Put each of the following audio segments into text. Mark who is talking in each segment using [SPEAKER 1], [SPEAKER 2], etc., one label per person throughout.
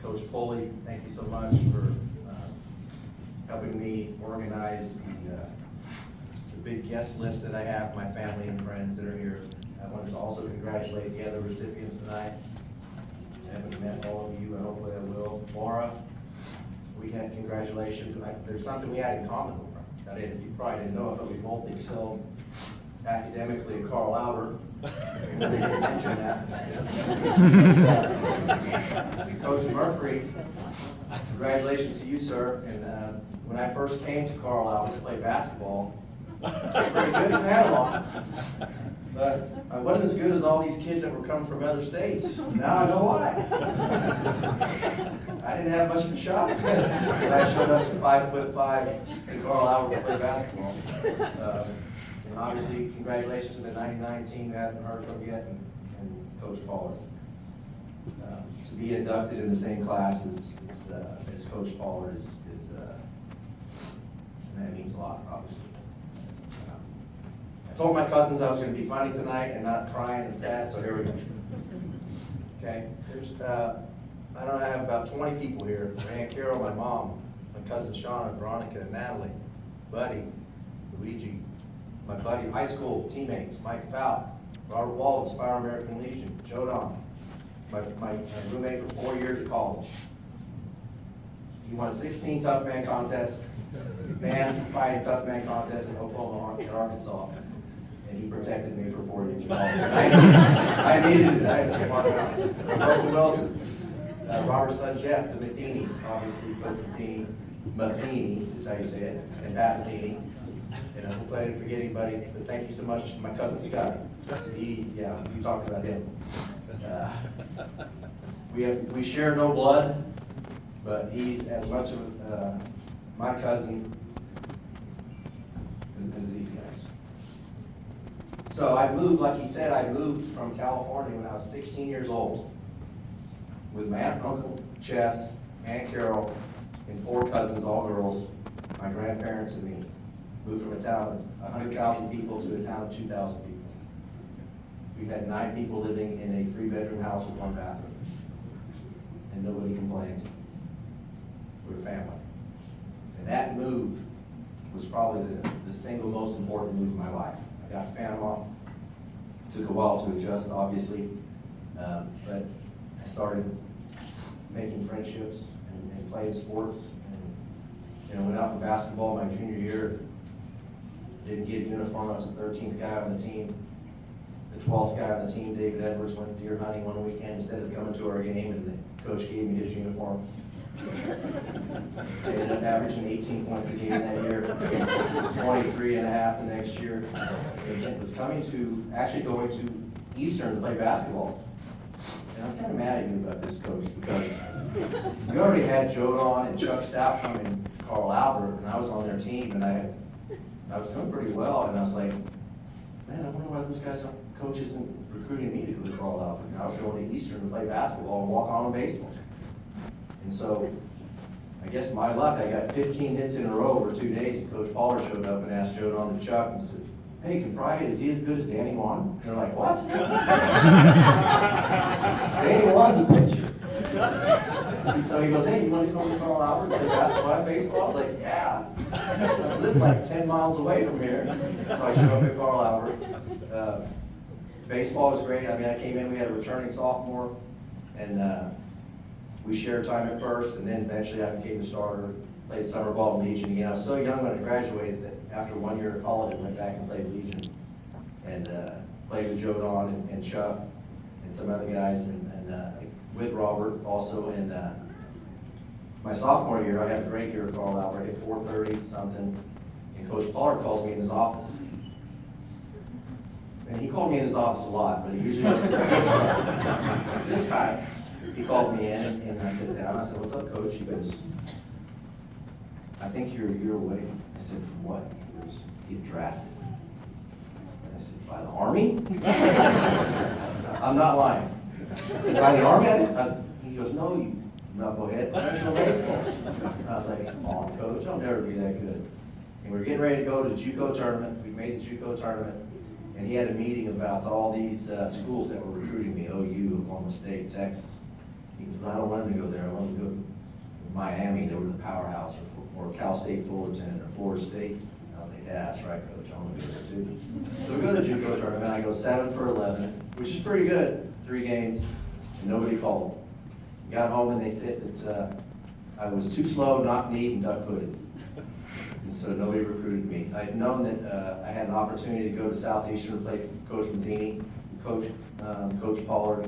[SPEAKER 1] Coach Pulley, thank you so much for helping me organize the big guest list that I have, my family and friends that are here. I wanted to also congratulate the other recipients tonight. I haven't met all of you, but hopefully I will. Laura, we had congratulations. There's something we had in common, Laura. You probably didn't know it, but we both excelled academically at Carl Albert. We didn't mention that. Coach Murphy, congratulations to you, sir. And when I first came to Carl Albert to play basketball, I was pretty good at Panama. But I wasn't as good as all these kids that were coming from other states. Now I know why. I didn't have much of a shot. And I showed up at 5'5" in Carl Albert to play basketball. And obviously, congratulations to the '99 team we haven't heard from yet, and Coach Pollard. To be inducted in the same class as Coach Pollard that means a lot, obviously. I told my cousins I was going to be funny tonight and not crying and sad, so here we go. Okay, I have about 20 people here. My Aunt Carol, my mom, my cousin Shauna, Veronica, Natalie, Buddy, Luigi, my buddy, high school teammates, Mike Fout, Robert Wall, Spire American Legion, Joe Don, my roommate for 4 years of college. He won 16 tough man contests, man fighting tough man contests in Oklahoma and Arkansas. And he protected me for 4 years of college. I needed it. I had to smart out. Russell Wilson, Robert's son Jeff, the Matheny's, obviously Coach Matheny is how you say it, and Pat Matheny. And hopefully I didn't forget anybody, but thank you so much. My cousin Scott, you talked about him. We share no blood, but he's as much of my cousin as these guys. So I moved, like he said, I moved from California when I was 16 years old with my aunt and uncle, Chess, Aunt Carol, and 4 cousins, all girls, my grandparents and me. Moved from a town of 100,000 people to a town of 2,000 people. We had 9 people living in a 3-bedroom house with 1 bathroom. And nobody complained. We were family. And that move was probably the single most important move of my life. I got to Panama. It took a while to adjust, obviously. But I started making friendships and playing sports. And went out for basketball my junior year. Didn't get a uniform. I was the 13th guy on the team. The 12th guy on the team, David Edwards, went deer hunting one weekend instead of coming to our game, and the coach gave me his uniform. I ended up averaging 18 points a game that year, 23 and a half the next year. It was going to Eastern to play basketball. And I'm kind of mad at you about this, Coach, because we already had Joe Don and Chuck Stout coming, Carl Albert, and I was on their team, and I was doing pretty well, and I was like, man, I wonder why those guys, coach isn't recruiting me to go to Carl Albert. And I was going to Eastern to play basketball and walk on baseball. And so, I guess my luck, I got 15 hits in a row over 2 days, and Coach Pollard showed up and asked Joe Don and Chuck and said, hey, can Frye, is he as good as Danny Wan? And they're like, what? Danny Wan's a pitcher. So he goes, hey, you want to come to Carl Albert and play basketball and baseball? I was like, yeah. I live like 10 miles away from here. So I showed up at Carl Albert. Baseball was great. I mean, I came in, we had a returning sophomore, and we shared time at first, and then eventually I became the starter, played summer ball in Legion again. I was so young when I graduated that after 1 year of college, I went back and played Legion, and played with Joe Don and Chuck and some other guys, and with Robert also. And my sophomore year, I had a great year at Carl Albert. I hit 430 something, and Coach Pollard calls me in his office. And he called me in his office a lot, but he usually doesn't do good stuff. This time, he called me in, and I sat down. I said, what's up, Coach? He goes, I think you're a year away. I said, from what? He goes, get drafted. And I said, by the Army? I'm not lying. I said, by the Army? He goes, no, you knucklehead, professional baseball. And I was like, come on, Coach, I'll never be that good. And we were getting ready to go to the JUCO tournament. We made the JUCO tournament. And he had a meeting about all these schools that were recruiting me, OU, Oklahoma State, Texas. He goes, "But I don't want him to go there. I want him to go to Miami. They were the powerhouse, or Cal State Fullerton, or Florida State." I was like, "Yeah, that's right, Coach. I want to go there too." So we go to the JUCO tournament. I go 7 for 11, which is pretty good. 3 games, and nobody called. Got home and they said that I was too slow, knock-kneed, and duck-footed. And so nobody recruited me. I'd known that I had an opportunity to go to Southeastern and play with Coach Matheny, Coach Pollard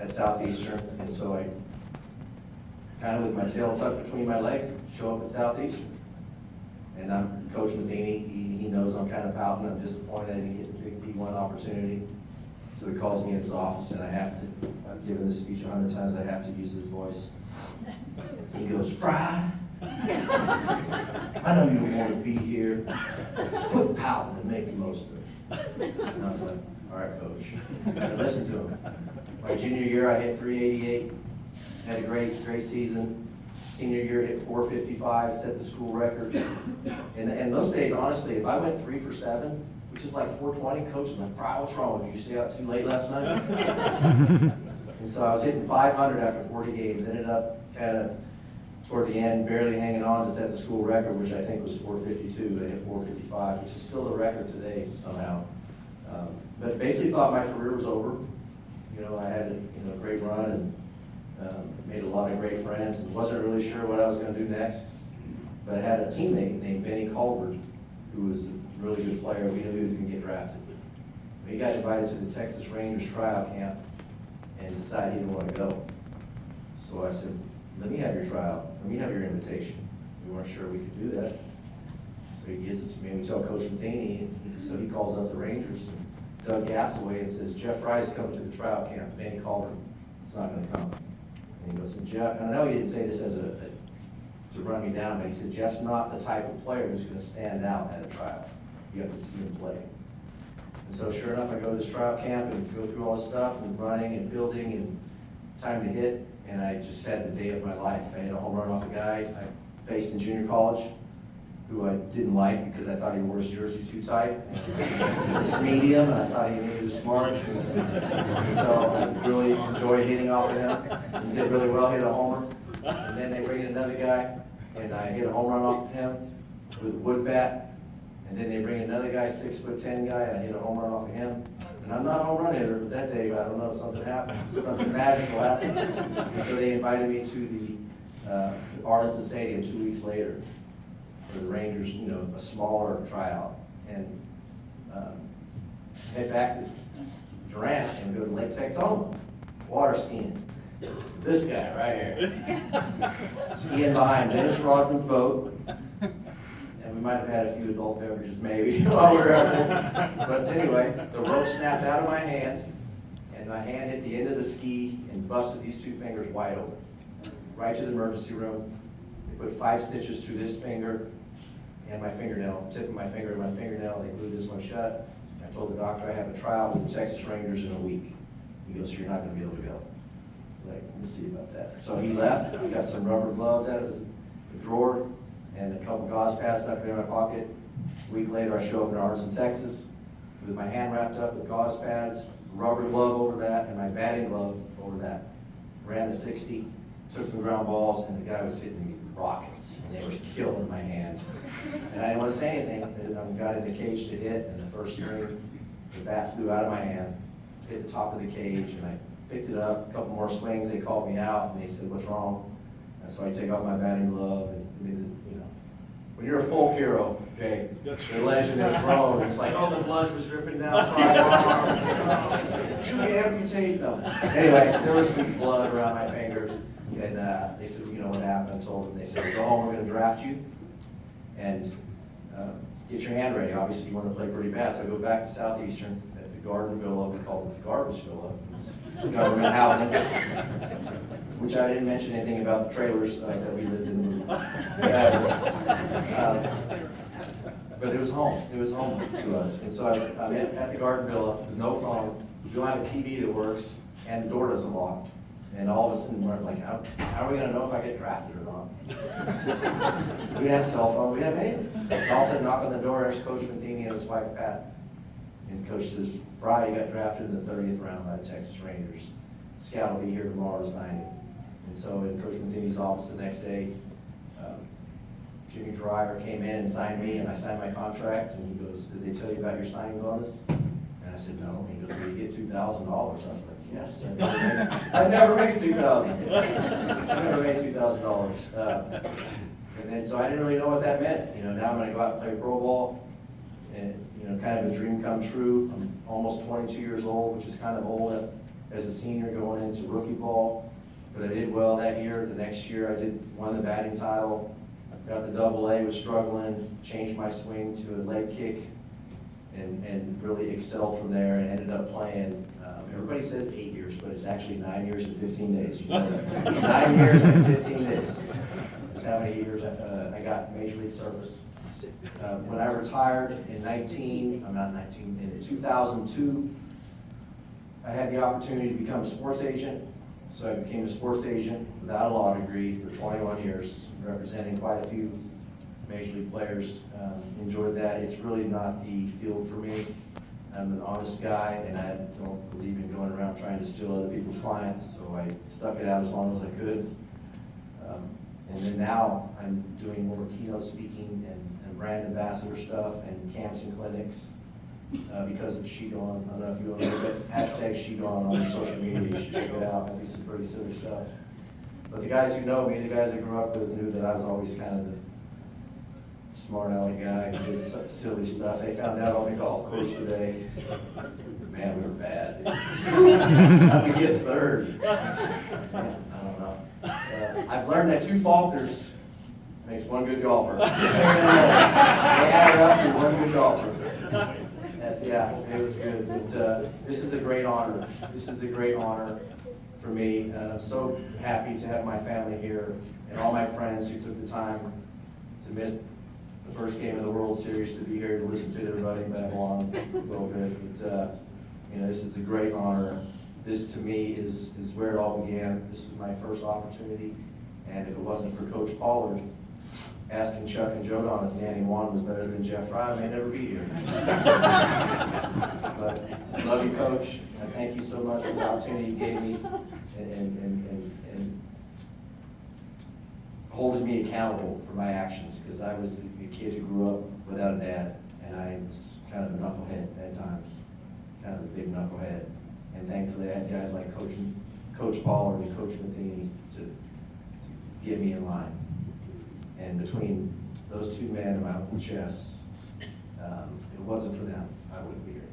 [SPEAKER 1] at Southeastern. And so I, kind of with my tail tucked between my legs, show up at Southeastern. And I'm Coach Matheny, he knows I'm kind of pouting, I'm disappointed I didn't get the big D1 opportunity. So he calls me in his office, and I've given this speech 100 times, I have to use his voice. He goes, "Frye, I know you don't want to be here. Quit pouting and make the most of it." And I was like, "All right, Coach." And I listened to him. My junior year, I hit 388, had a great season. Senior year, hit 455, set the school record. And those days, honestly, if I went 3 for 7, which is like 420, Coach was like, "Frye, what's wrong with you? You stay out too late last night?" And so I was hitting 500 after 40 games, ended up kind of toward the end, barely hanging on to set the school record, which I think was 452. I hit 455, which is still the record today somehow. But basically thought my career was over. You know, I had a great run and made a lot of great friends, and wasn't really sure what I was going to do next. But I had a teammate named Benny Culver, who was a really good player. We knew he was going to get drafted. He got invited to the Texas Rangers tryout camp and decided he didn't want to go. So I said, "Let me have your tryout. Let me have your invitation." We weren't sure we could do that. So he gives it to me, and we tell Coach Matheny, so he calls up the Rangers, and Doug Gasaway, and says, "Jeff Frye's coming to the tryout camp. Benny Culver is not going to come." And he goes, "And Jeff," and I know he didn't say this as to run me down, but he said, "Jeff's not the type of player who's going to stand out at a tryout. You have to see him play." And so sure enough, I go to this tryout camp and go through all this stuff and running and fielding and time to hit, and I just had the day of my life. I hit a home run off a guy I faced in junior college who I didn't like because I thought he wore his jersey too tight. He's a medium, and I thought he was smart. And so I really enjoyed hitting off of him. He did really well, hit a homer. And then they bring in another guy, and I hit a home run off of him with a wood bat. And then they bring another guy, 6'10" guy, and I hit a home run off of him. And I'm not a home run hitter, but that day, I don't know, something happened. Something magical happened. And so they invited me to the Arlington Stadium 2 weeks later for the Rangers, a smaller tryout. And head back to Durant and go to Lake Texoma, water skiing. This guy right here. Skiing behind Dennis Rodman's boat. And we might have had a few adult beverages maybe while we were out there. But anyway, the rope snapped out of my hand, and my hand hit the end of the ski and busted these 2 fingers wide open. Right to the emergency room. They put 5 stitches through this finger and my fingernail, tip of my finger and my fingernail. They glued this one shut. I told the doctor I have a trial with the Texas Rangers in a week. He goes, "So you're not going to be able to go." I was like, "We'll see about that." So he left. I got some rubber gloves out of his drawer and a couple gauze pads stuck in my pocket. A week later, I show up in Arlington, Texas, with my hand wrapped up with gauze pads, rubber glove over that, and my batting gloves over that. Ran the 60, took some ground balls, and the guy was hitting me with rockets, and they was killing my hand. And I didn't want to say anything. I got in the cage to hit, and the first swing, the bat flew out of my hand, hit the top of the cage, and I picked it up. A couple more swings, they called me out, and they said, "What's wrong?" And so I take off my batting glove, and when you're a folk hero, okay, the legend has grown. It's like, "Oh, the blood was dripping down my arm. Should we amputate them?" Anyway, there was some blood around my fingers, and they said, "What happened?" I told them. They said, "Go home, we're going to draft you, and get your hand ready. Obviously, you want to play pretty bad." So I go back to Southeastern at the Garden Villa. We called it the Garbage Villa. It's government housing, which I didn't mention anything about the trailers that we lived in. But it was home. It was home to us. And so I'm at the Garden Villa with no phone. We don't have a TV that works, and the door doesn't lock. And all of a sudden, we're like, how are we going to know if I get drafted or not? We didn't have a cell phone. We didn't have anything. And all of a sudden, knock on the door, there's Coach Matheny and his wife, Pat. And Coach says, "Frye, you got drafted in the 30th round by the Texas Rangers. Scout will be here tomorrow to sign you." And so in Coach Matheny's office the next day, Jimmy Frye came in and signed me, and I signed my contract, and he goes, "Did they tell you about your signing bonus?" And I said, "No." And he goes, "Well, you get $2,000. I was like, "Yes, I never made $2,000. I never made $2,000. And then so I didn't really know what that meant. Now I'm going to go out and play pro ball, and kind of a dream come true. I'm almost 22 years old, which is kind of old as a senior going into rookie ball. But I did well that year. The next year I won the batting title. Got the AA, was struggling, changed my swing to a leg kick, and really excelled from there, and ended up playing, everybody says 8 years, but it's actually 9 years and 15 days. You know that. 9 years and 15 days. That's how many years I got Major League service. When I retired in 2002, I had the opportunity to become a sports agent. So I became a sports agent without a law degree for 21 years, representing quite a few Major League players. Enjoyed that. It's really not the field for me. I'm an honest guy, and I don't believe in going around trying to steal other people's clients, so I stuck it out as long as I could. And then now I'm doing more keynote speaking and brand ambassador stuff and camps and clinics. Because of She Gone. I don't know if you want to look at hashtag She Gone on your social media, you should check it out. I do some pretty silly stuff. But the guys who know me, the guys I grew up with, knew that I was always kind of the smart aleck guy who did silly stuff. They found out on the golf course today. Man, we were bad. How'd we get third? Man, I don't know. I've learned that 2 falters makes 1 good golfer. They added up to 1 good golfer. Yeah, it was good. But this is a great honor. This is a great honor for me. I'm so happy to have my family here and all my friends who took the time to miss the first game of the World Series to be here to listen to everybody babble on a little bit. But this is a great honor. This to me is where it all began. This was my first opportunity, and if it wasn't for Coach Pollard asking Chuck and Joe Don if Nanny Wan was better than Jeff Frye, I may never be here. But I love you, Coach. I thank you so much for the opportunity you gave me and holding me accountable for my actions, because I was a kid who grew up without a dad, and I was kind of a knucklehead at times, kind of a big knucklehead. And thankfully I had guys like Coach Pollard and Coach Matheny to get me in line. And between those 2 men and my Uncle Chess, if it wasn't for them, I wouldn't be here.